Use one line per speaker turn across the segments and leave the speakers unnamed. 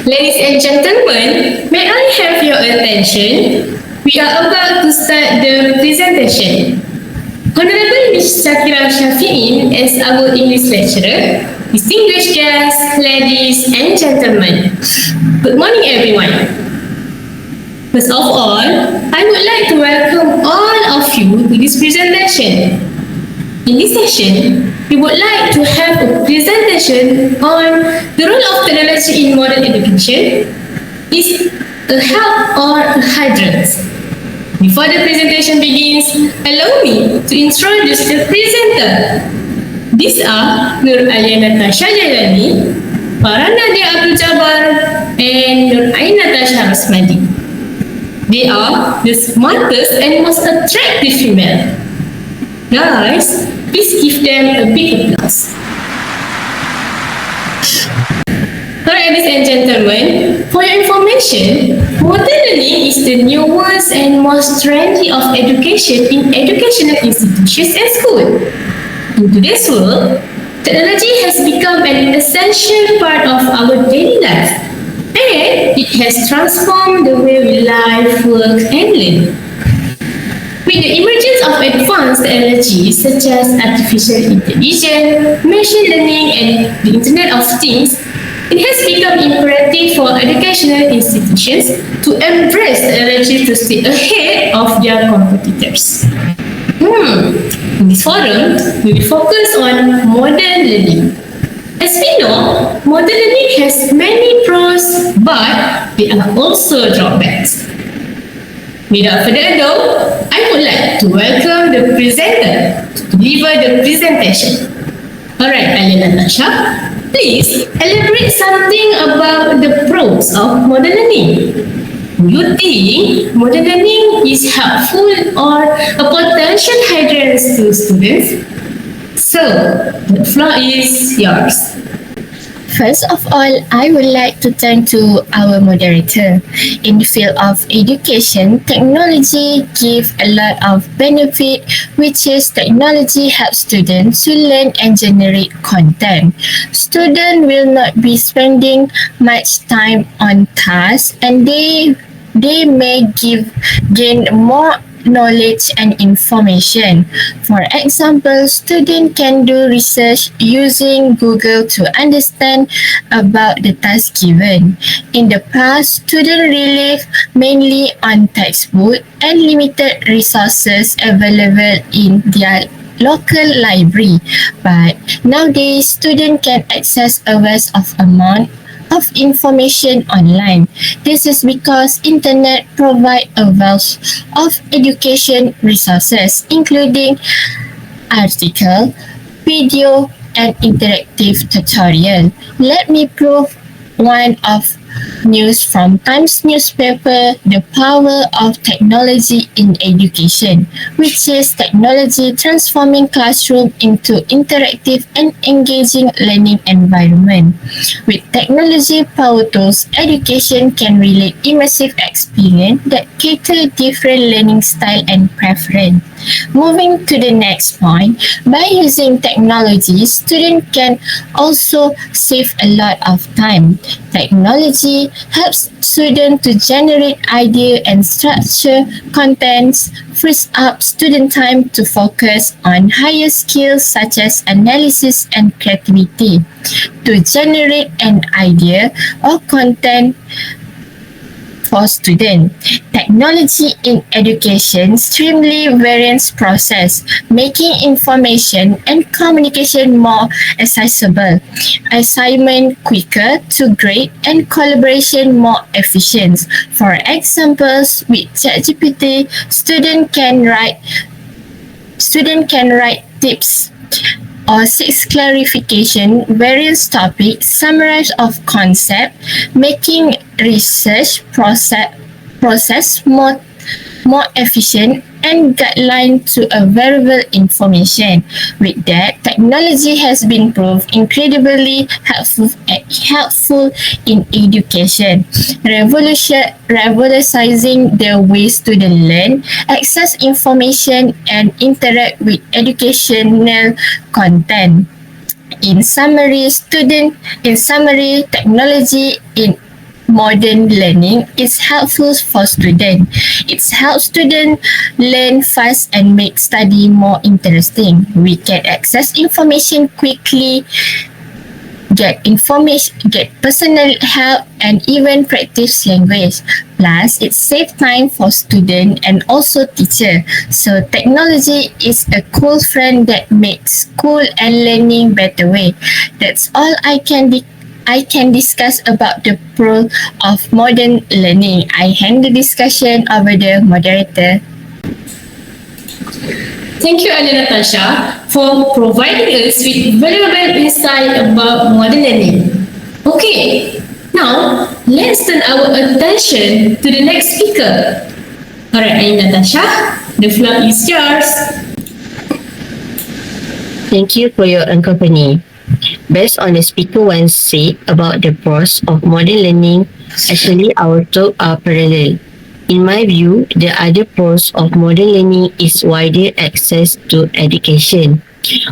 Ladies and gentlemen, may I have your attention? We are about to start the presentation. Honorable Ms. Shakira Shafi'in as our English lecturer, distinguished guests, ladies and gentlemen. Good morning everyone. First of all, I would like to welcome all of you to this presentation. In this session, we would like to have a presentation on the role of technology in modern education. Is a help or a hindrance? Before the presentation begins, allow me to introduce the presenter. These are Nur Alia Natasha Jalani, Farah Nadia Abdul Jabbar, and Nur Ain Natasha Rasmadi. They are the smartest and most attractive female. Guys, please give them a big applause. Alright, ladies and gentlemen, for your information, modern learning is the newest and most trendy of education in educational institutions and schools. In today's world, technology has become an essential part of our daily life, and it has transformed the way we live, work, and learn. With the emergence of advanced technologies such as artificial intelligence, machine learning, and the Internet of Things, it has become imperative for educational institutions to embrace technology to stay ahead of their competitors. In this forum, we will focus on modern learning. As we know, modern learning has many pros, but there are also drawbacks. Without further ado, I would like to welcome the presenter to deliver the presentation. Alright, Alia Natasha, please elaborate something about the pros of modern learning. Do you think modern learning is helpful or a potential hindrance to students? So, the floor is yours.
First of all, I would like to turn to our moderator. In the field of education, technology gives a lot of benefit, which is technology helps students to learn and generate content. Students will not be spending much time on tasks, and they may gain more knowledge and information. For example, students can do research using Google to understand about the task given. In the past, students relied mainly on textbook and limited resources available in their local library. But nowadays, students can access a vast of amount of information online. This is because internet provide a wealth of education resources, including article, video, and interactive tutorial. Let me prove one of news from Times newspaper, the power of technology in education, which is technology transforming classroom into interactive and engaging learning environment. With technology power tools, education can relate immersive experience that cater different learning style and preference. Moving to the next point, by using technology, students can also save a lot of time. Technology helps students to generate idea and structure contents, frees up student time to focus on higher skills such as analysis and creativity. To generate an idea or content for students, technology in education streamlines various process, making information and communication more accessible, assignment quicker to grade, and collaboration more efficient. For examples, with ChatGPT, students can write tips or seek clarification, various topics, summarize of concept, making research process more efficient and guideline to available information. With that, technology has been proved incredibly helpful in education, revolutionizing the way students learn, access information, and interact with educational content. In summary, technology in modern learning is helpful for students. It helps students learn fast and make study more interesting. We can access information quickly, get personal help, and even practice language. Plus, it saves time for student and also teacher. So technology is a cool friend that makes school and learning better way. That's all I can discuss about the pro of modern learning. I hand the discussion over the moderator.
Thank you, Anna Natasha, for providing us with valuable insight about modern learning. Okay, now let's turn our attention to the next speaker. Alright, Anna Natasha, the floor is yours.
Thank you for your company. Based on the speaker once said about the pros of modern learning, actually our talk are parallel. In my view, the other pros of modern learning is wider access to education.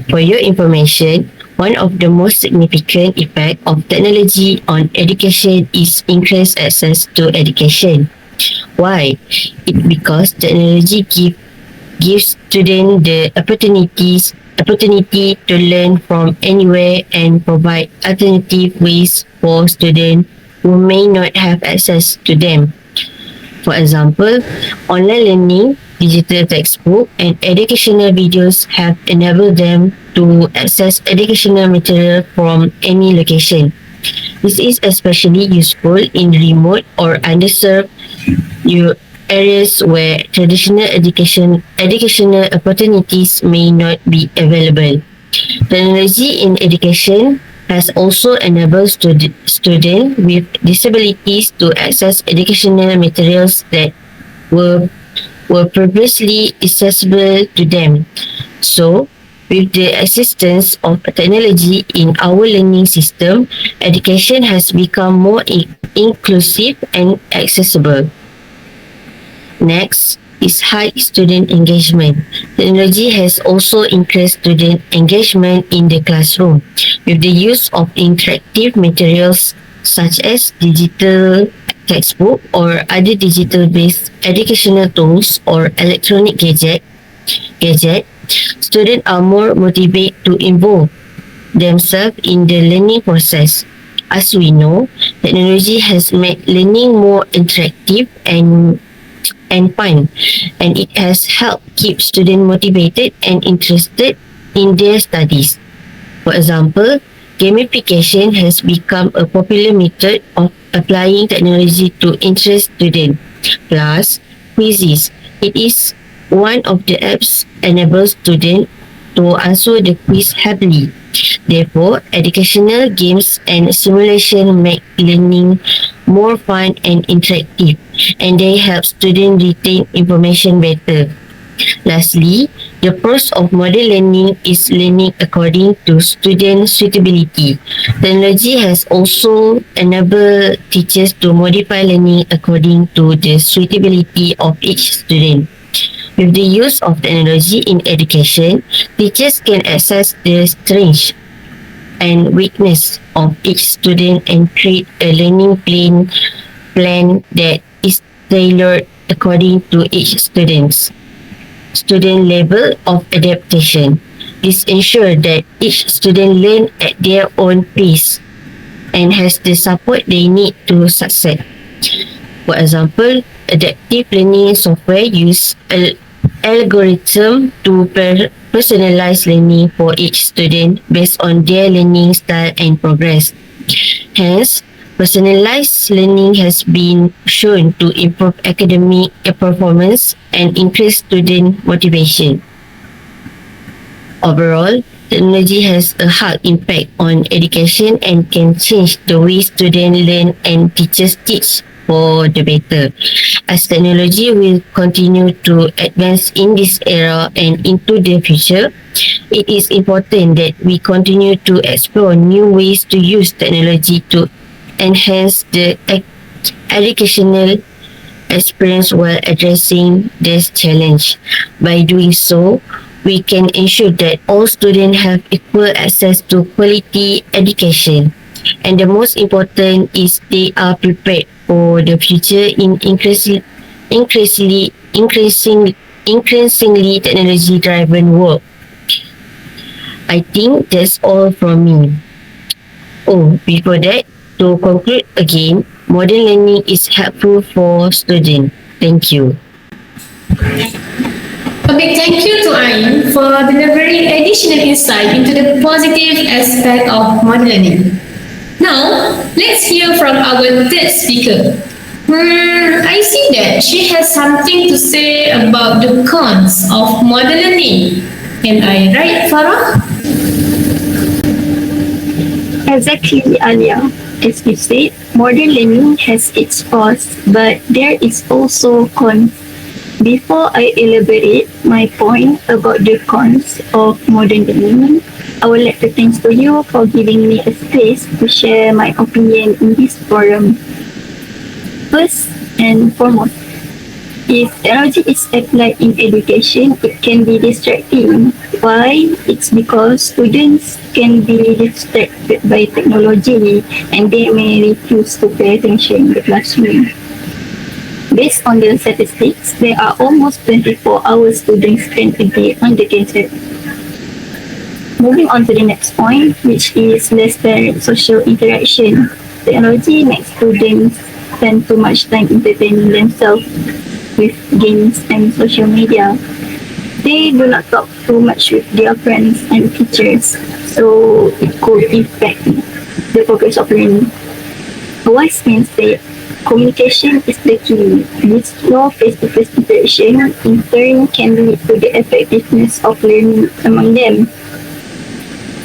For your information, one of the most significant effects of technology on education is increased access to education. Why? It because technology gives students the opportunity to learn from anywhere and provide alternative ways for students who may not have access to them. For example, online learning, digital textbook, and educational videos have enabled them to access educational material from any location. This is especially useful in remote or underserved areas where traditional educational opportunities may not be available. Technology in education has also enabled students with disabilities to access educational materials that were previously accessible to them. So, with the assistance of technology in our learning system, education has become more inclusive and accessible. Next is high student engagement. Technology has also increased student engagement in the classroom with the use of interactive materials such as digital textbook or other digital-based educational tools or electronic gadget. Students are more motivated to involve themselves in the learning process. As we know, technology has made learning more interactive and fun, and it has helped keep students motivated and interested in their studies. For example, gamification has become a popular method of applying technology to interest students. Plus, quizzes. It is one of the apps enables students to answer the quiz happily. Therefore, educational games and simulation make learning more fun and interactive, and they help students retain information better. Lastly, the pros of modern learning is learning according to student suitability. Technology has also enabled teachers to modify learning according to the suitability of each student. With the use of technology in education, teachers can assess the strengths and weakness of each student and create a learning plan that is tailored according to each student level of adaptation. This ensures that each student learns at their own pace and has the support they need to succeed. For example, adaptive learning software use algorithm to personalize learning for each student based on their learning style and progress. Hence, personalized learning has been shown to improve academic performance and increase student motivation. Overall, technology has a hard impact on education and can change the way students learn and teachers teach for the better. As technology will continue to advance in this era and into the future, it is important that we continue to explore new ways to use technology to enhance the educational experience while addressing this challenge. By doing so, we can ensure that all students have equal access to quality education. And the most important is they are prepared for the future in increasingly technology-driven world. I think that's all from me. Oh, before that, to conclude again, modern learning is helpful for students. Thank you.
A big thank you to Ain for delivering additional insight into the positive aspect of modern learning. Now, let's hear from our third speaker. I see that she has something to say about the cons of modern learning. Am I right, Farah?
Exactly, Alia. As you said, modern learning has its pros, but there is also cons. Before I elaborate my point about the cons of modern learning, I would like to thank to you for giving me a space to share my opinion in this forum. First and foremost, if technology is applied in education, it can be distracting. Why? It's because students can be distracted by technology and they may refuse to pay attention in the classroom. Based on the statistics, there are almost 24 hours students spend a day on the gadget. Moving on to the next point, which is less direct social interaction. Technology makes students spend too much time entertaining themselves with games and social media. They do not talk too much with their friends and teachers, so it could affect the progress of learning. A wise man said, communication is the key. This slow face-to-face interaction in turn can lead to the effectiveness of learning among them.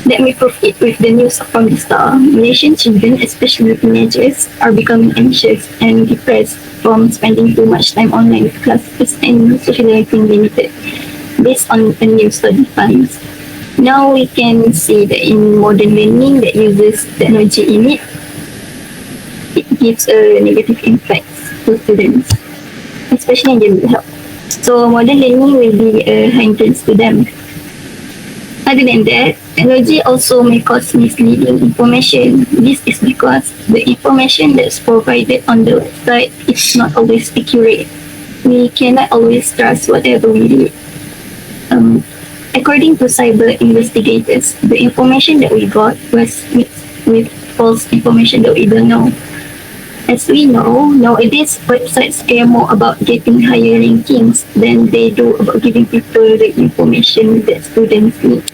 Let me prove it with the news from the star. Malaysian children, especially teenagers, are becoming anxious and depressed from spending too much time online with classes and socializing limited, based on a new study finds. Now we can see that in modern learning that uses technology in it, it gives a negative impact to students, especially in their mental health. So modern learning will be a hindrance to them. Other than that, technology also may cause misleading information. This is because the information that's provided on the website is not always accurate. We cannot always trust whatever we read. According to cyber investigators, the information that we got was mixed with false information that we don't know. As we know, nowadays websites care more about getting higher rankings than they do about giving people the information that students need.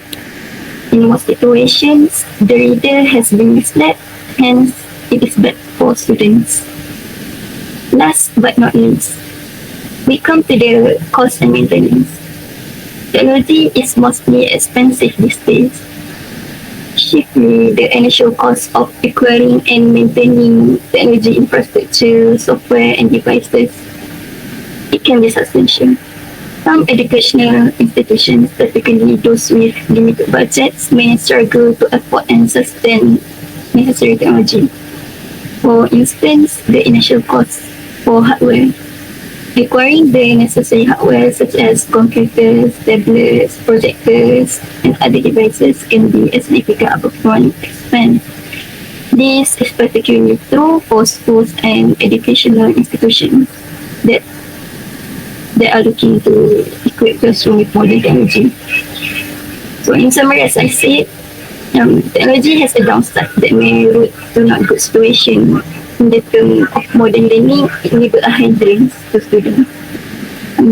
In most situations, the reader has been misled, hence it is bad for students. Last but not least, we come to the cost and maintenance. Technology is mostly expensive these days. Chiefly, the initial cost of acquiring and maintaining technology infrastructure, software, and devices, it can be substantial. Some educational institutions, particularly those with limited budgets, may struggle to afford and sustain necessary technology. For instance, the initial cost for hardware. Acquiring the necessary hardware such as computers, tablets, projectors, and other devices can be a significant upfront expense. This is particularly true for schools and educational institutions that are looking to equip classroom with modern technology. So in summary, as I said, technology has a downside that may lead to not good situation. In the term of modern learning, it may be a hindrance to students.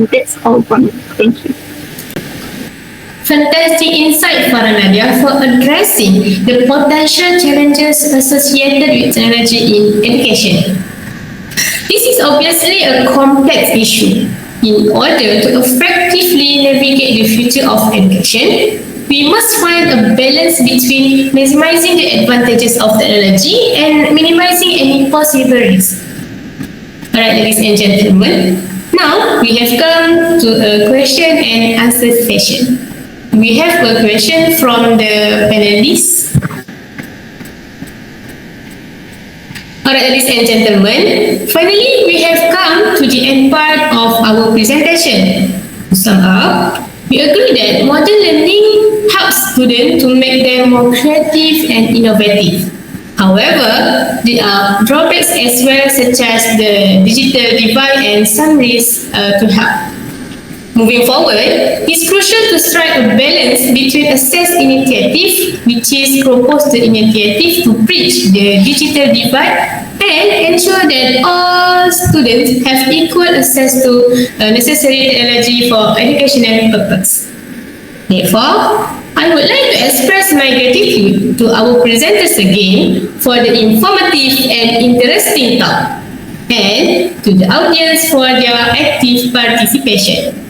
That's all from me. Thank you.
Fantastic insight, Farah Nadia, for addressing the potential challenges associated with technology in education. This is obviously a complex issue. In order to effectively navigate the future of education, we must find a balance between maximizing the advantages of technology and minimizing any possible risks. Alright, ladies and gentlemen, now we have come to a question and answer session. We have a question from the panelists. Alright, ladies and gentlemen, finally we have come to the end part of our presentation. To sum up, we agree that modern learning helps students to make them more creative and innovative. However, there are drawbacks as well, such as the digital divide and some risks to help. Moving forward, it's crucial to strike a balance between assess initiative, which is proposed the initiative to bridge the digital divide and ensure that all students have equal access to necessary technology for educational purpose. Therefore, I would like to express my gratitude to our presenters again for the informative and interesting talk, and to the audience for their active participation.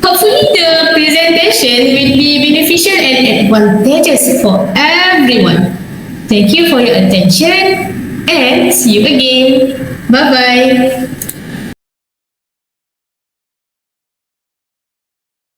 Hopefully, the presentation will be beneficial and advantageous for everyone. Thank you for your attention and see you again. Bye bye.